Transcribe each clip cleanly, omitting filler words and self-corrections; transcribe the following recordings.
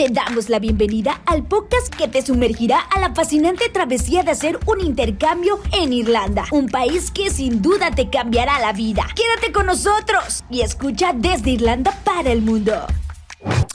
Te damos la bienvenida al podcast que te sumergirá a la fascinante travesía de hacer un intercambio en Irlanda, un país que sin duda te cambiará la vida. Quédate con nosotros y escucha Desde Irlanda para el Mundo.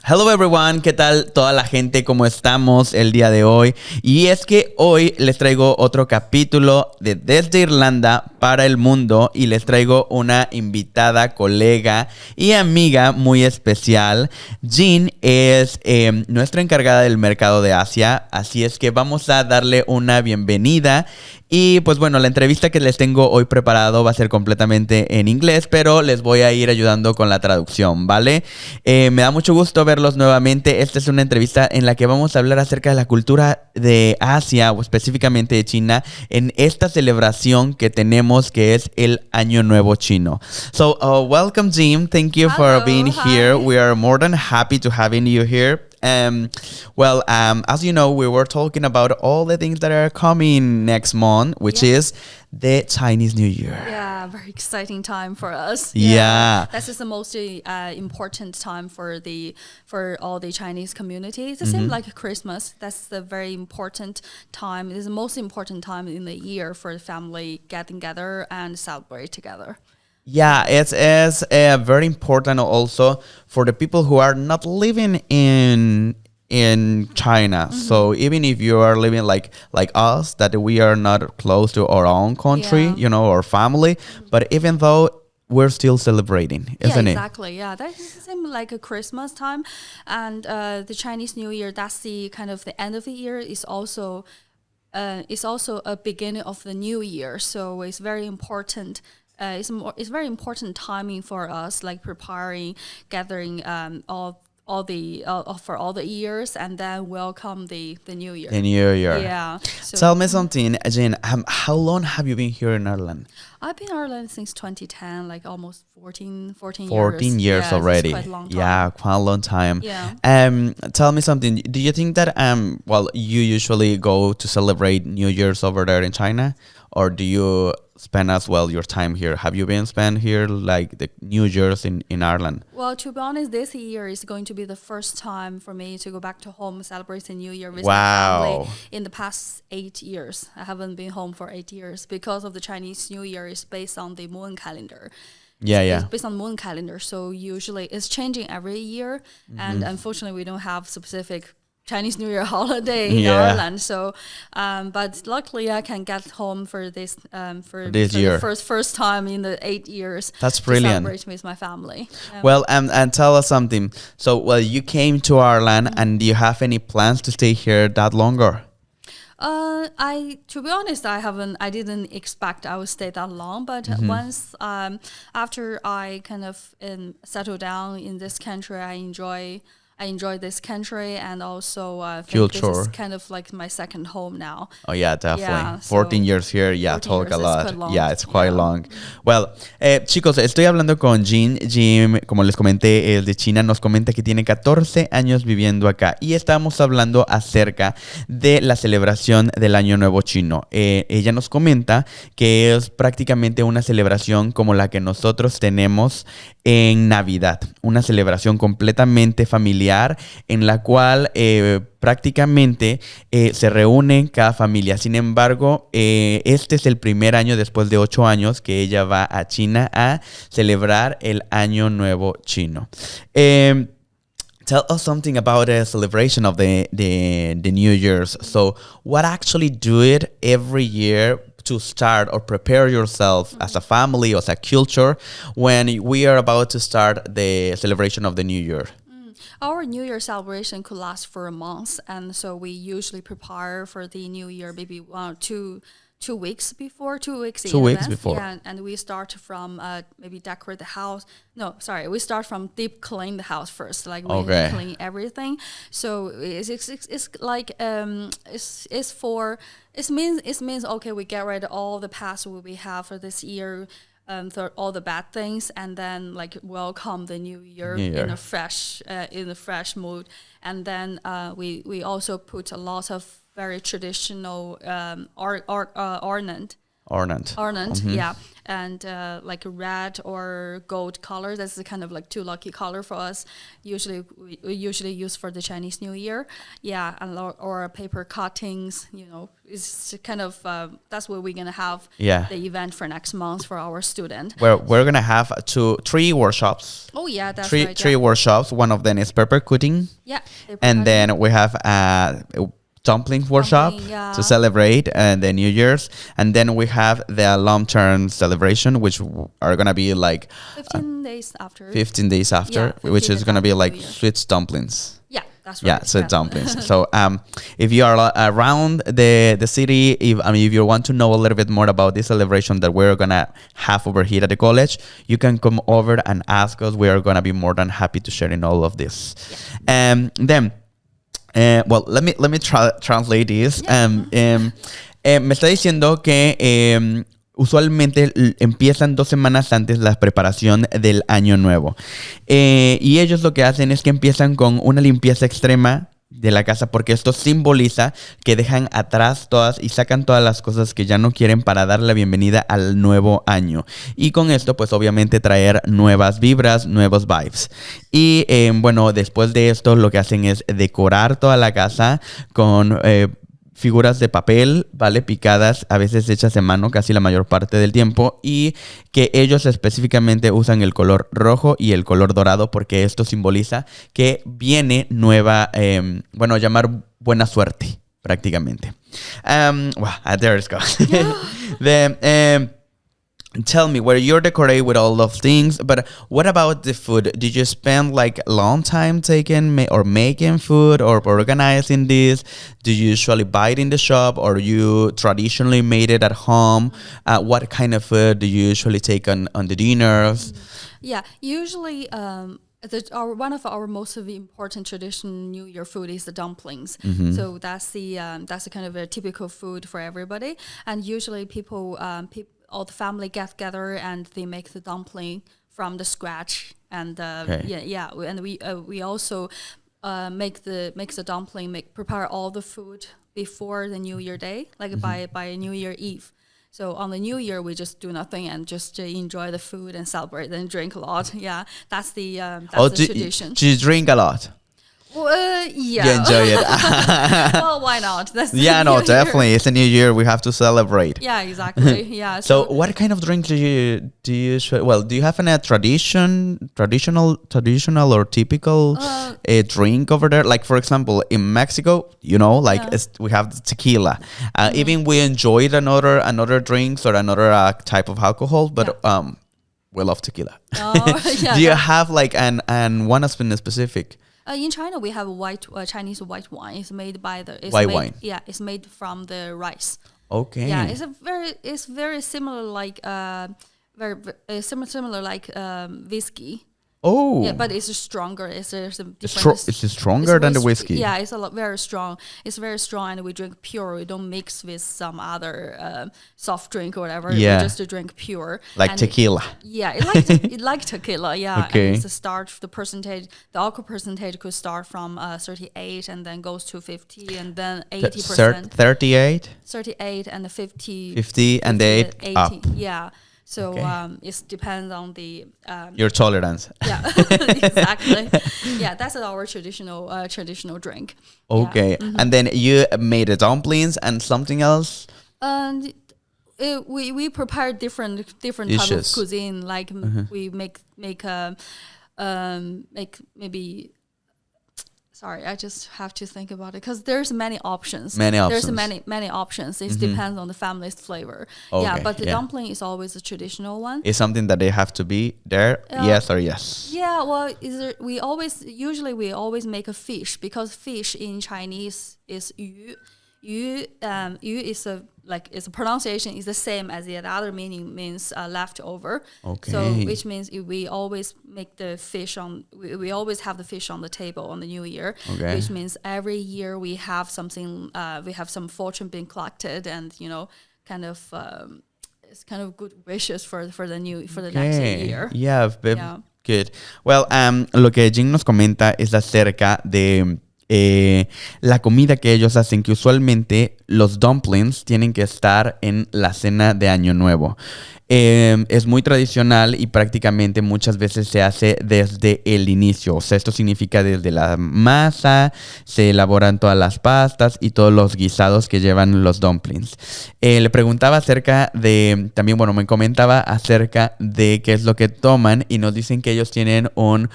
Hello everyone, ¿qué tal toda la gente? ¿Cómo estamos el día de hoy? Y es que hoy les traigo otro capítulo de Desde Irlanda para el Mundo y les traigo una invitada, colega y amiga muy especial. Jing es nuestra encargada del mercado de Asia, así es que vamos a darle una bienvenida. Y pues bueno, la entrevista que les tengo hoy preparado va a ser completamente en inglés, pero les voy a ir ayudando con la traducción, ¿vale? Me da mucho gusto verlos nuevamente. Esta es una entrevista en la que vamos a hablar acerca de la cultura de Asia o específicamente de China en esta celebración que tenemos que es el Año Nuevo Chino. So, welcome Jim. Thank you for being here. We are more than happy to having you here. As you know, we were talking about all the things that are coming next month, which is the Chinese New Year. Yeah, very exciting time for us. Yeah. This is the most important time for all the Chinese community. It's the same like Christmas. That's the very important time. It's the most important time in the year for the family getting together and celebrate together. Yeah, it's very important also for the people who are not living in China. So even if you are living like us, that we are not close to our own country, you know, our family, but even though we're still celebrating, isn't it? Exactly. Yeah, that is the same like a Christmas time, and the Chinese New Year. That's the kind of the end of the year. Is also a beginning of the new year. So it's very important. It's very important timing for us, like preparing, gathering for all the years, and then welcome the new year. The new year. Yeah. So Tell me something, Jane. How long have you been here in Ireland? I've been in Ireland since 2010, like almost 14 years. 14 years already. It's quite a long time. Yeah, quite a long time. Yeah. Tell me something. Do you think that you usually go to celebrate New Year's over there in China, or do you spend as well your time here? Have you been spent here like the New Year's in Ireland? Well, to be honest, this year is going to be the first time for me to go back to home, celebrate the New Year with my family. In the past 8 years, I haven't been home for 8 years because of the Chinese New Year is based on the moon calendar. It's based on moon calendar, so usually it's changing every year, and unfortunately we don't have specific Chinese New Year holiday in Ireland. So, but luckily I can get home for this year. The first time in the 8 years. That's brilliant. To celebrate with my family. Well, and tell us something. So, you came to Ireland, and do you have any plans to stay here that longer? To be honest, I didn't expect I would stay that long, but once, after I kind of settle down in this country, I enjoy this country, and also think this is kind of like my second home now. Oh yeah, definitely. Yeah, 14 years here, talk a lot. It's quite long. Mm-hmm. Well, chicos, estoy hablando con Jim. Jim, como les comenté, es de China. Nos comenta que tiene 14 años viviendo acá. Y estamos hablando acerca de la celebración del Año Nuevo Chino. Ella nos comenta que es prácticamente una celebración como la que nosotros tenemos en Navidad. Una celebración completamente familiar en la cual prácticamente se reúne cada familia. Sin embargo, este es el primer año después de 8 años que ella va a China a celebrar el Año Nuevo Chino. Tell us something about the celebration of the New Year's. So, what actually do it every year to start or prepare yourself as a family or as a culture when we are about to start the celebration of the New Year? Our New Year celebration could last for a month, and so we usually prepare for the New Year maybe 2 weeks before, 2 weeks in 2 weeks advance. before. Yeah, and we start from maybe decorate the house. No, sorry, we start from deep clean the house first. Like we clean everything. So it's like it means okay, we get rid of all the past we have for this year. For all the bad things, and then like welcome the new year. In a fresh mood, and then we also put a lot of very traditional ornament Ornament. Yeah. And like red or gold color, that's the kind of like 2 lucky color for us. We usually use for the Chinese New Year. Yeah, and or paper cuttings, it's kind of, that's what we're going to have the event for next month for our student. We're going to have 3 workshops. Oh, yeah, that's right. 3 workshops. One of them is paper cutting. Yeah. And then we have dumpling workshop to celebrate the New Year's, and then we have the long-term celebration, which are gonna be like 15 days after. 15 days after, which is gonna be like sweet dumplings. Yeah, that's right. Yeah, sweet dumplings. So if you are around the city, if you want to know a little bit more about this celebration that we're gonna have over here at the college, you can come over and ask us. We are gonna be more than happy to share in all of this. Then. Well, let me translate this. Me está diciendo que usualmente empiezan 2 semanas antes la preparación del Año Nuevo. Y ellos lo que hacen es que empiezan con una limpieza extrema de la casa, porque esto simboliza que dejan atrás todas y sacan todas las cosas que ya no quieren para dar la bienvenida al nuevo año, y con esto pues obviamente traer nuevas vibras, nuevos vibes. Y bueno, después de esto lo que hacen es decorar toda la casa con figuras de papel, ¿vale? Picadas, a veces hechas en mano casi la mayor parte del tiempo, y que ellos específicamente usan el color rojo y el color dorado porque esto simboliza que viene nueva, llamar buena suerte prácticamente. There it goes. Tell me, where you're decorated with all those things, but what about the food? Did you spend like a long time making food or organizing this? Do you usually buy it in the shop, or you traditionally made it at home? What kind of food do you usually take on the dinners? Yeah, usually one of our most important tradition New Year food is the dumplings. Mm-hmm. So that's the kind of a typical food for everybody, and usually all the family get together and they make the dumpling from the scratch. And and we also make the dumpling, prepare all the food before the New Year day, like by New Year Eve. So on the New Year, we just do nothing and just enjoy the food and celebrate and drink a lot. Yeah, that's the tradition. Do you drink a lot? Yeah. You enjoy it. Well, why not? That's definitely. It's a new year. We have to celebrate. Yeah, exactly. Yeah. So what kind of drink do you do you have a traditional or typical drink over there? Like, for example, in Mexico, we have tequila. Even we enjoyed another drinks or another type of alcohol, but we love tequila. Do you have like an one specific? In China, we have Chinese white wine. It's made by wine. Yeah, it's made from the rice. Okay. Yeah, it's very similar like whiskey. Oh. Yeah, but it's stronger. It's stronger than the whiskey. Yeah, it's very strong. It's very strong, and we drink pure. We don't mix with some other soft drink or whatever. Yeah. We just drink pure. Like tequila. Yeah, it like tequila. Yeah. Okay. And it's the alcohol percentage could start from 38 and then goes to 50 and then 80%. 38. 38 and 50. 50 and 80 up. Yeah. So it depends on the your tolerance. Yeah, exactly. Yeah, that's our traditional drink. Okay, yeah. Mm-hmm. And then you made the dumplings and something else. And we prepare different type of cuisine. Like we make maybe. Sorry, I just have to think about it because there's many options. There's many options. It depends on the family's flavor. Okay, yeah, but the dumpling is always a traditional one. It's something that they have to be there, yes or yes? Yeah, well, we always make a fish because fish in Chinese is yu. Yu is its pronunciation is the same as the other meaning means leftover. Okay. So which means we always make the fish we always have the fish on the table on the New Year. Okay. Which means every year we have something we have some fortune being collected and it's kind of good wishes for the next year. Yeah. Good. Well, lo que Jing nos comenta es acerca de la comida que ellos hacen, que usualmente los dumplings tienen que estar en la cena de Año Nuevo. Es muy tradicional y prácticamente muchas veces se hace desde el inicio. O sea, esto significa desde la masa, se elaboran todas las pastas y todos los guisados que llevan los dumplings. Le preguntaba acerca de, también, bueno, me comentaba acerca de qué es lo que toman y nos dicen que ellos tienen un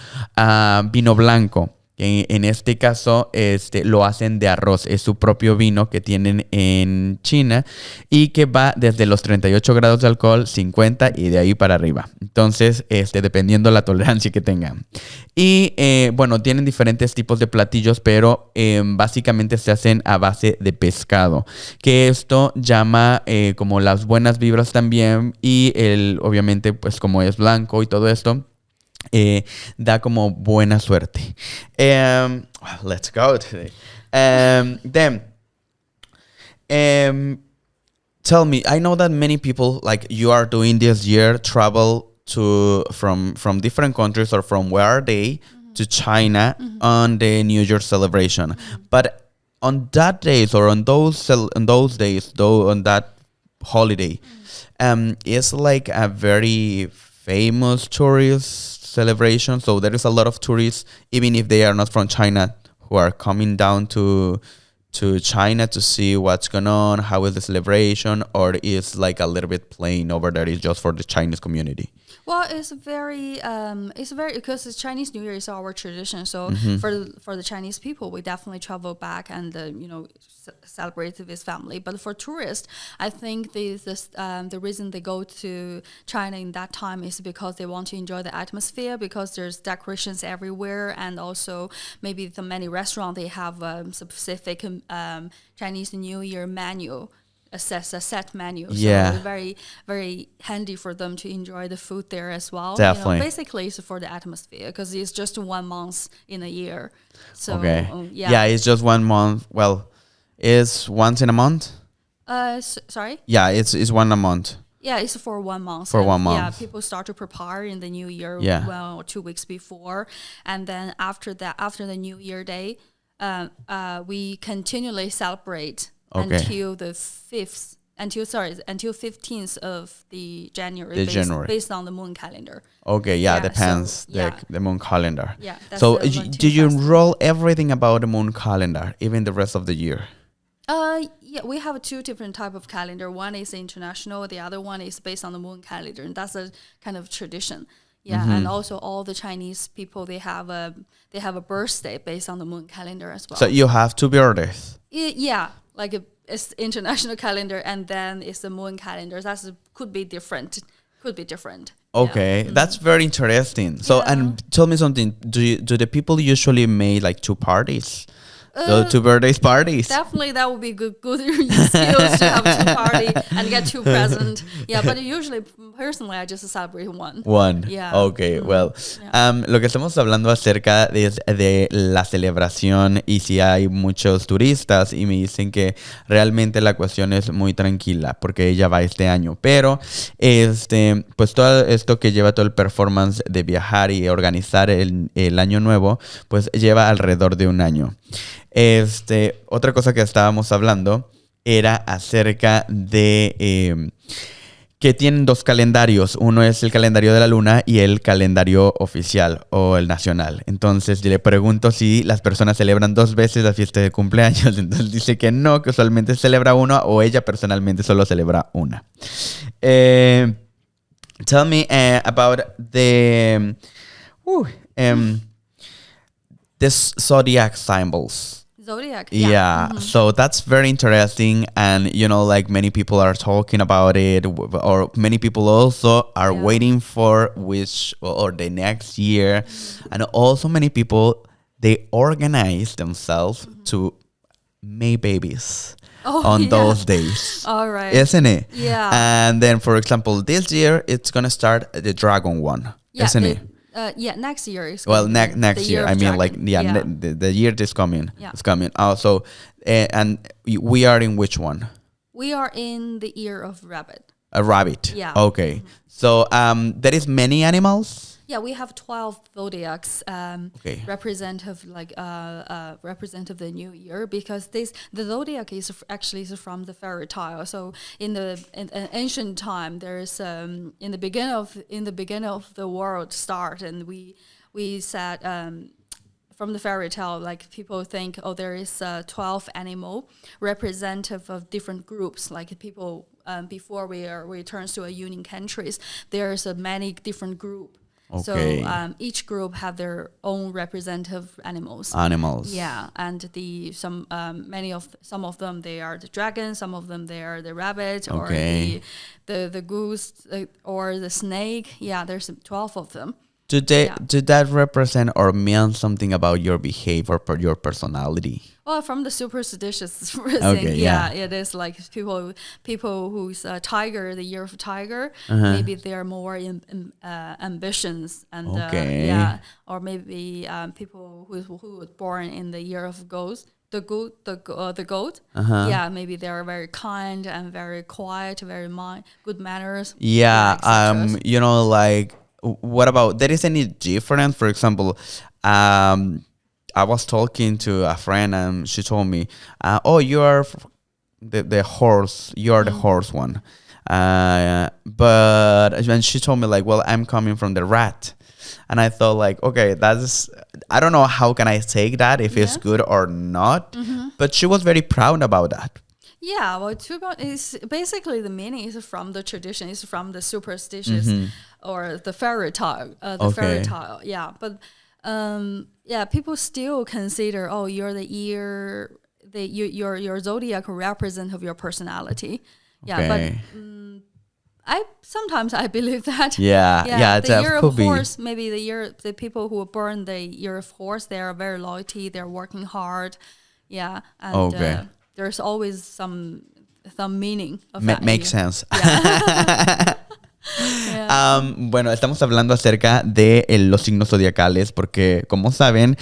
vino blanco. En este caso, lo hacen de arroz. Es su propio vino que tienen en China y que va desde los 38 grados de alcohol, 50 y de ahí para arriba. Entonces, dependiendo la tolerancia que tengan. Y, bueno, tienen diferentes tipos de platillos, pero básicamente se hacen a base de pescado. Que esto llama como las buenas vibras también y obviamente, pues como es blanco y todo esto, da como buena suerte. Let's go today. Then, tell me, I know that many people, like you are doing this year, travel from different countries or from where are they to China on the New Year celebration. But on that days or on those days, though, on that holiday, it's like a very famous tourist celebration. So there is a lot of tourists, even if they are not from China, who are coming down to China to see what's going on, how is the celebration, or is like a little bit plain over there, is just for the Chinese community? Well, it's very because the Chinese New Year is our tradition. So for the Chinese people, we definitely travel back and celebrate with his family. But for tourists, I think the reason they go to China in that time is because they want to enjoy the atmosphere, because there's decorations everywhere, and also maybe the many restaurants they have specific Chinese New Year menu. A set menu. So it's very, very handy for them to enjoy the food there as well. Definitely. Basically, it's for the atmosphere because it's just 1 month in a year. So, okay. Yeah, it's just 1 month. Well, it's once in a month? Sorry? Yeah, it's 1 a month. Yeah, it's for 1 month. For 1 month. Yeah, people start to prepare in the new year 1 or 2 weeks before. And then after the New Year Day, we continually celebrate until the 15th of the January, based on the moon calendar. Okay, depends the moon calendar. Yeah. So do you enroll everything about the moon calendar, even the rest of the year? Yeah, we have 2 different type of calendar. One is international, the other one is based on the moon calendar, and that's a kind of tradition. Yeah, and also all the Chinese people, they have a birthday based on the moon calendar as well. So you have 2 birthdays? Yeah, like it's international calendar and then it's the moon calendar. Could be different. Okay, that's very interesting. So, and tell me something. Do the people usually make like 2 parties? 2 birthdays parties. Definitely, that would be good skills to have 2 parties and get 2 presents. Yeah, but usually, personally, I just celebrate one. Yeah. Okay, well, lo que estamos hablando acerca de la celebración y si hay muchos turistas y me dicen que realmente la cuestión es muy tranquila porque ella va este año, pero pues todo esto que lleva todo el performance de viajar y organizar el año nuevo, pues lleva alrededor de 1 año. Otra cosa que estábamos hablando era acerca de que tienen 2 calendarios. Uno es el calendario de la luna y el calendario oficial o el nacional. Entonces le pregunto si las personas celebran 2 veces la fiesta de cumpleaños. Entonces dice que no, que usualmente celebra una o ella personalmente solo celebra una. Tell me about the zodiac symbols. Zodiac. Yeah. So that's very interesting. And, like many people are talking about it, or many people also are waiting for or the next year. And also many people, they organize themselves to make babies on those days. All right. Isn't it? Yeah. And then, for example, this year, it's going to start the dragon one. Isn't it? Next year is next year. I mean, like, the year is coming. Yeah. It's coming. Also, and we are in which one? We are in the year of rabbit. A rabbit. Yeah. Okay. So there is many animals. Yeah, we have 12 zodiacs Okay. representative representative the new year, because the zodiac is actually from the fairy tale. So in ancient time, there's in the beginning of the world start, and we said from the fairy tale, like people think, oh, there is 12 animal representative of different groups, like people before we turn to a union countries, there's many different group. Okay. So each group have their own representative animals. Yeah, and some of them they are the dragon, some of them they are the rabbit, Okay. or the goose or the snake. Yeah, there's 12 of them. Did that represent or mean something about your behavior or your personality? Well, from the superstitious thing, Okay, yeah. it is like people who's a tiger, the year of tiger, maybe they're more ambitions and Okay. or maybe people who were born in the year of goat. The goat, yeah, maybe they are very kind and very quiet, very good manners. Yeah, etc. like, what about, there is any difference? For example, I was talking to a friend and she told me, oh, you are the horse, you are the horse one. But when she told me, like, well, I'm coming from the rat. And I thought, like, okay, I don't know how can I take that, if it's good or not. But she was very proud about that. Yeah, well, is basically the meaning is from the tradition, is from the superstitious or the fairy tale. Fairy tale, yeah. But people still consider, oh, you're the year, your zodiac represent of your personality. Yeah, Okay. but sometimes I believe that. Yeah, the year of could be. horse, maybe the people who were born the year of horse, they are very loyalty, they're working hard. Yeah, and Okay. there's always some meaning of that. Makes sense. Yeah. Bueno, estamos hablando acerca de los signos zodiacales porque, como saben,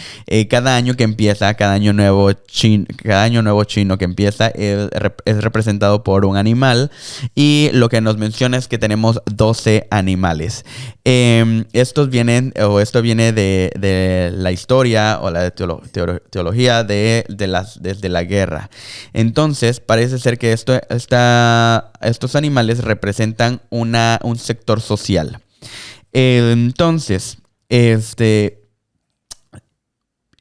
cada año que empieza, cada año nuevo chino que empieza es representado por un animal, y lo que nos menciona es que tenemos 12 animales. Esto viene de la historia o la teología desde la guerra. Entonces, parece ser que estos animales representan un sector social. Entonces,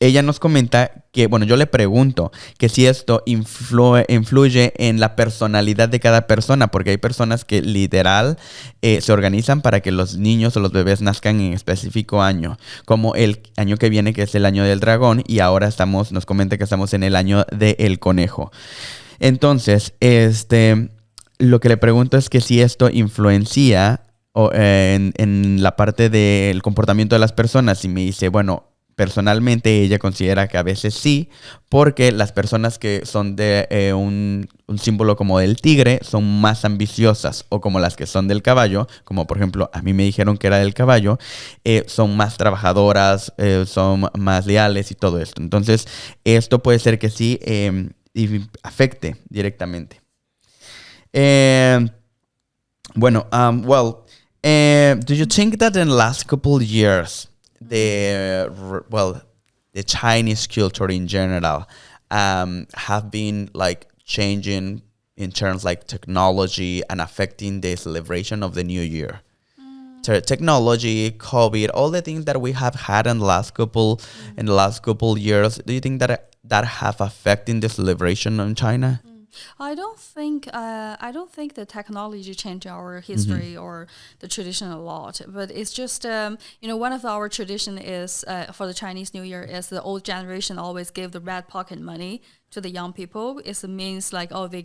ella nos comenta que, bueno, yo le pregunto que si esto influye en la personalidad de cada persona, porque hay personas que literal se organizan para que los niños o los bebés nazcan en específico año, como el año que viene, que es el año del dragón, y ahora nos comenta que estamos en el año del conejo. Entonces, lo que le pregunto es que si esto influencia en la parte del comportamiento de las personas, y me dice, bueno, personalmente ella considera que a veces sí, porque las personas que son de un símbolo como del tigre son más ambiciosas, o como las que son del caballo, como por ejemplo a mí me dijeron que era del caballo, son más trabajadoras, son más leales y todo esto. Entonces esto puede ser que sí afecte directamente. Do you think that in the last couple of years, the Chinese culture in general have been like changing in terms like technology and affecting the celebration of the new year? Technology, COVID, all the things that we have had in the last couple years, do you think that have affected the celebration in China? I don't think the technology changed our history or the tradition a lot, but it's just one of our tradition is for the Chinese New Year is the old generation always give the red pocket money to the young people. It means like, oh, they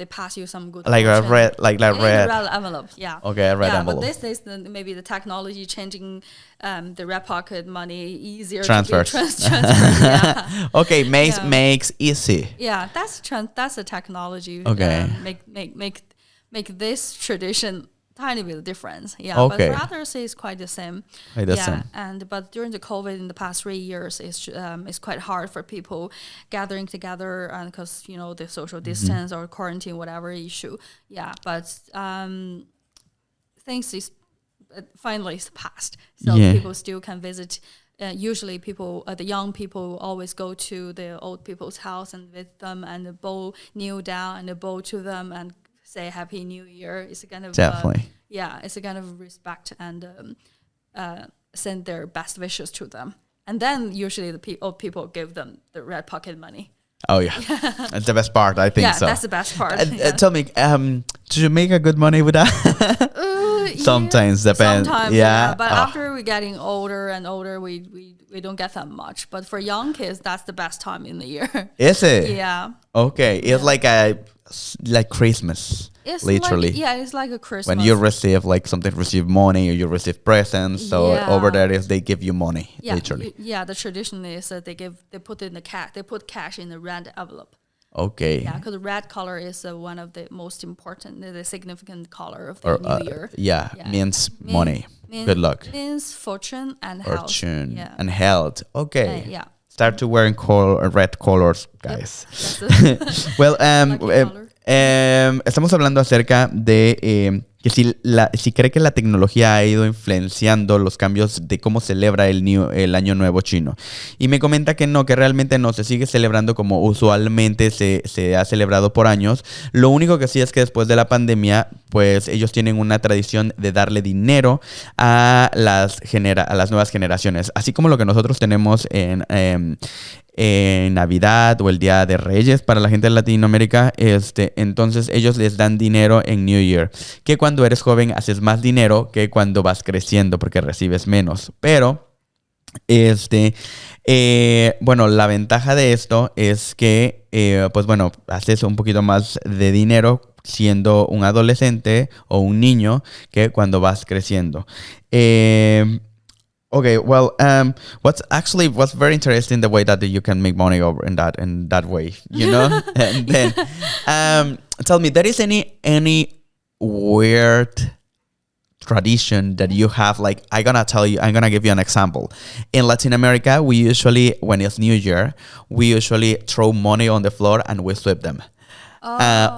pass you some good like fortune. red Envelope, yeah. Okay, a red envelope. But this is maybe the technology changing the red pocket money easier Transfers. to be transferred. Yeah. Okay, makes easy. Yeah, that's a technology. Okay. Make this tradition tiny bit of difference. Yeah, Okay. but for others, it's quite the same. Quite the same. But during the COVID in the past 3 years, it's quite hard for people gathering together, and because the social distance or quarantine, whatever issue. Yeah, but things is finally it's passed, so people still can visit. Usually the young people always go to the old people's house and visit them and kneel down and bow to them and say Happy New Year. It's a kind of Definitely. it's a kind of respect and send their best wishes to them. And then usually the old people give them the red pocket money. Oh yeah, that's the best part. I think so. Yeah, that's the best part. Tell me, do you make a good money with that? Sometimes depends. Sometimes, but after we're getting older and older, we don't get that much. But for young kids, that's the best time in the year. Is it? Yeah. Okay, it's like Christmas. It's literally. It's like a Christmas. When you receive receive money or you receive presents, so over there is they give you money, literally. The tradition is that they put in they put cash in the red envelope. Okay. Yeah, because the red color is one of the most important, the significant color of the new year. Means money. Good luck. Means fortune and health. Fortune and health. Okay. Yeah. Start to wearing red colors, guys. Yep. Well, estamos hablando acerca de que si cree que la tecnología ha ido influenciando los cambios de cómo celebra el Año Nuevo Chino. Y me comenta que no, que realmente no, se sigue celebrando como usualmente se ha celebrado por años. Lo único que sí es que después de la pandemia, pues ellos tienen una tradición de darle dinero a las nuevas generaciones. Así como lo que nosotros tenemos en Navidad o el Día de Reyes para la gente de Latinoamérica, entonces ellos les dan dinero en New Year, que cuando eres joven haces más dinero que cuando vas creciendo porque recibes menos, pero bueno, la ventaja de esto es que pues bueno, haces un poquito más de dinero siendo un adolescente o un niño que cuando vas creciendo. Okay, well, what's very interesting the way that you can make money over in that way, And then, tell me, there is any weird tradition that you have? Like, I'm gonna give you an example. In Latin America, we usually, when it's New Year, we usually throw money on the floor and we sweep them.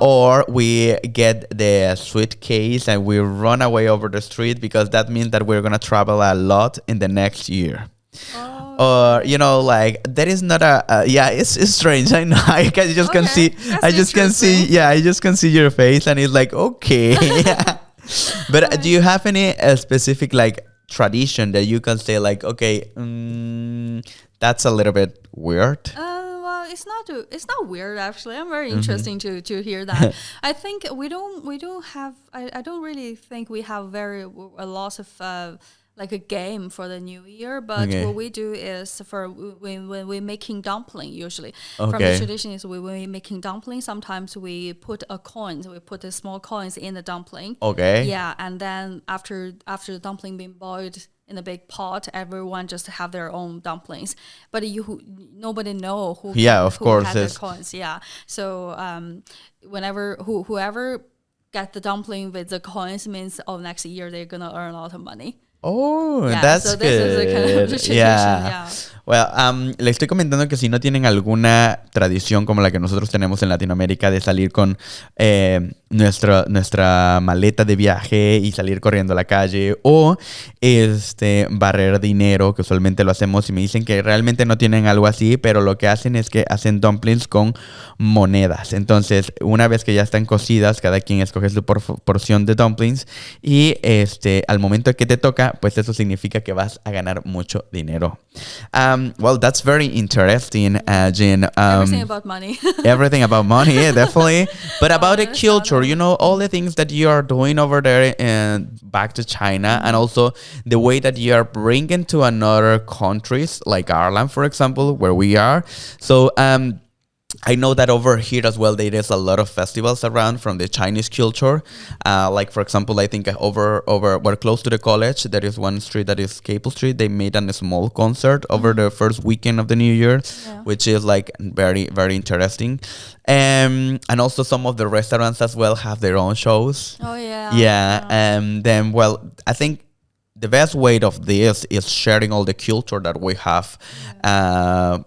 Or we get the suitcase and we run away over the street because that means that we're going to travel a lot in the next year. Or, there is not it's strange. I know. I just can see your face and it's like, okay. But do you have any specific tradition that you can say okay, that's a little bit weird? It's not weird actually. I'm very interesting to hear that. I think we don't have. I don't really think we have a lot of a game for the new year. But what we do is when we're making dumpling usually. From the tradition is when we're making dumpling. Sometimes we put we put the small coins in the dumpling. Okay. Yeah, and then after the dumpling being boiled in a big pot, everyone just have their own dumplings, but nobody know who of course had the coins. Yeah, so whoever get the dumpling with the coins means next year they're gonna earn a lot of money. Oh, yeah, that's so good. This is the kind of tradition, yeah. Well, le estoy comentando que si no tienen alguna tradición como la que nosotros tenemos en Latinoamérica de salir con nuestra maleta de viaje y salir corriendo a la calle o barrer dinero, que usualmente lo hacemos, y me dicen que realmente no tienen algo así, pero lo que hacen es que hacen dumplings con monedas. Entonces, una vez que ya están cocidas, cada quien escoge su porción de dumplings y al momento que te toca, pues eso significa que vas a ganar mucho dinero. Well, that's very interesting, Jing. Everything about money. Everything about money, yeah, definitely. But about the culture, all the things that you are doing over there and back to China, and also the way that you are bringing to another countries, like Ireland, for example, where we are. So, I know that over here as well, there is a lot of festivals around from the Chinese culture. Like, for example, I think we're close to the college. There is one street that is Capel Street. They made a small concert over the first weekend of the new year, which is like very, very interesting. And also some of the restaurants as well have their own shows. Oh, yeah. Yeah. And then, well, I think the best way of this is sharing all the culture that we have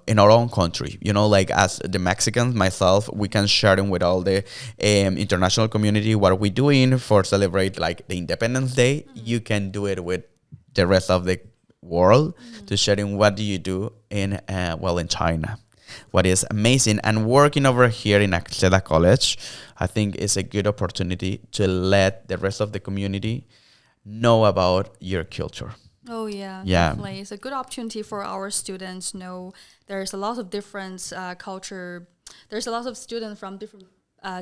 in our own country. You know, like as the Mexicans, myself, we can share them with all the international community. What we're doing for celebrate like the Independence Day, you can do it with the rest of the world to sharing what do you do in China. What is amazing, and working over here in SEDA College, I think is a good opportunity to let the rest of the community know about your culture. Oh yeah, Yeah. definitely. It's a good opportunity for our students to know there's a lot of different culture. There's a lot of students from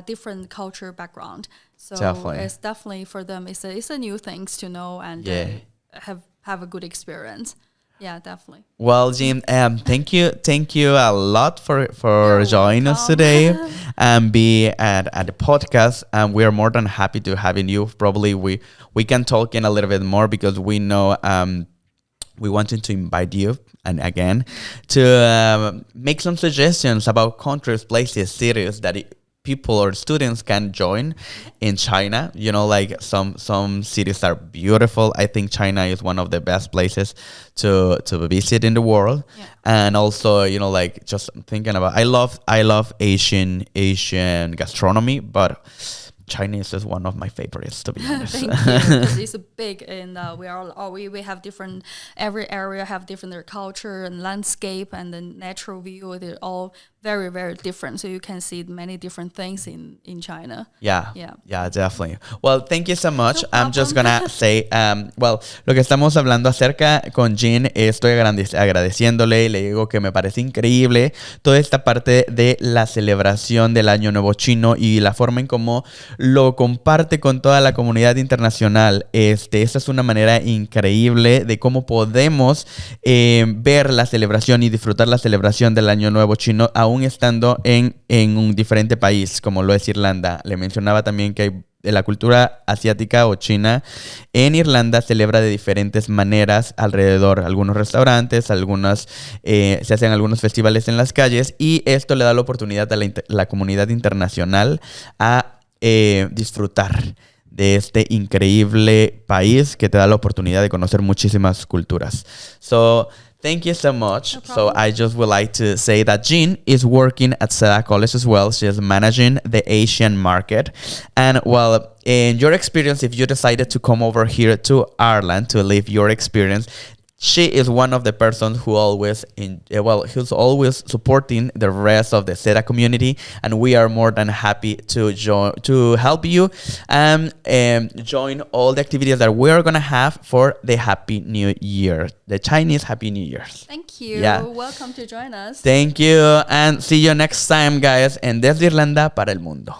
different culture background. So Definitely. it's definitely for them. It's a new things to know and have a good experience. Yeah, definitely. Well, Jing, thank you a lot for joining us today and be at the podcast. And we are more than happy to having you. Probably we can talk in a little bit more because we know we wanted to invite you and again to make some suggestions about countries, places, cities that people or students can join in China. You know, like some cities are beautiful. I think China is one of the best places to visit in the world. Yeah. And also, you know, like just thinking about, I love Asian gastronomy, but Chinese is one of my favorites, to be honest. Thank you. Because it's big, and we have different. Every area have different their culture and landscape and the natural view. They're all very, very different. So you can see many different things in China. Yeah, definitely. Well, thank you so much. I'm just gonna say, lo que estamos hablando acerca con Jing, estoy agradeciéndole y le digo que me parece increíble toda esta parte de la celebración del Año Nuevo Chino y la forma en cómo lo comparte con toda la comunidad internacional. Esta es una manera increíble de cómo podemos ver la celebración y disfrutar la celebración del Año Nuevo Chino aún estando en un diferente país, como lo es Irlanda. Le mencionaba también que hay la cultura asiática o china en Irlanda celebra de diferentes maneras alrededor. Algunos restaurantes, se hacen algunos festivales en las calles y esto le da la oportunidad a la comunidad internacional a disfrutar de este increíble país que te da la oportunidad de conocer muchísimas culturas. So, thank you so much. No so I just would like to say that Jing is working at SEDA College as well. She is managing the Asian market. And well, in your experience, if you decided to come over here to Ireland to live your experience, she is one of the persons who who's always supporting the rest of the SEDA community, and we are more than happy to help you and join all the activities that we are gonna have for the Happy New Year, the Chinese Happy New Year. Thank you. Yeah. Welcome to join us. Thank you, and see you next time, guys. En Desde Irlanda para el Mundo.